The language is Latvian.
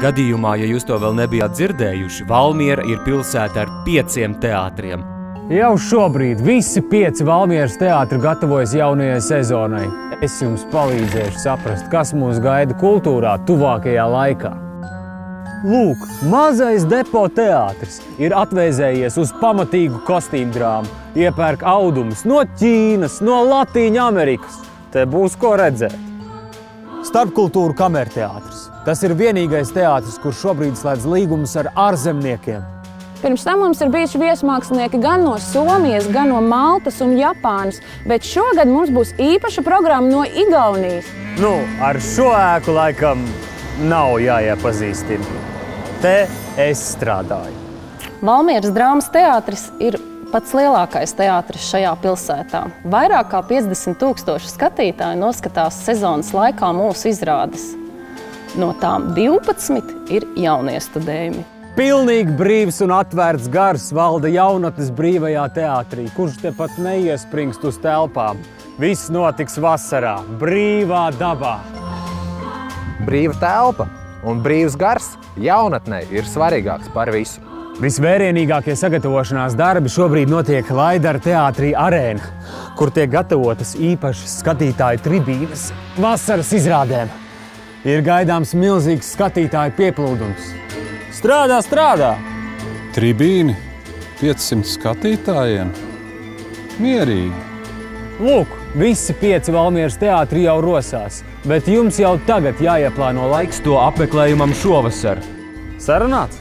Gadījumā, ja jūs to vēl nebijāt dzirdējuši, Valmiera ir pilsēta ar 5 teātriem. Jau šobrīd visi 5 Valmieras teātri gatavojas jaunajai sezonai. Es jums palīdzēšu saprast, kas mūs gaida kultūrā tuvākajā laikā. Lūk, mazais depo teātris ir atvēzējies uz pamatīgu kostīmdrāmu, iepērk audumus no Ķīnas, no Latīņa Amerikas. Te būs ko redzēt. Starpkultūru kamerteātris. Tas ir vienīgais teātris, kurš šobrīd slēdz līgumus ar ārzemniekiem. Pirms tam mums ir bijuši viesmākslinieki gan no Somijas, gan no Maltas un Japānas, bet šogad mums būs īpaša programma no Igaunijas. Nu, ar šo ēku laikam nav jāiepazīstina. Te es strādāju. Valmieras drāmas teātris ir pats lielākais teātris šajā pilsētā. Vairāk kā 50 000 skatītāji noskatās sezonas laikā mūsu izrādes. No tām 12 ir jauniestudējumi. Pilnīgi brīvs un atvērts gars valda jaunatnes brīvajā teātrī, kurš tepat neiespringst uz telpām. Viss notiks vasarā, brīvā dabā. Brīva telpa un brīvs gars jaunatnei ir svarīgāks par visu. Visvērienīgākie sagatavošanās darbi šobrīd notiek Laidara teātrī Arēna, kur tiek gatavotas īpašas skatītāju tribīnes vasaras izrādēm. Ir gaidāms milzīgs skatītāju pieplūdums. Strādā, strādā! Tribīni 500 skatītājiem? Mierīgi. Lūk, visi 5 Valmieras teātri jau rosās, bet jums jau tagad jāieplāno laiks To apmeklējumam šovasar. sarunāts.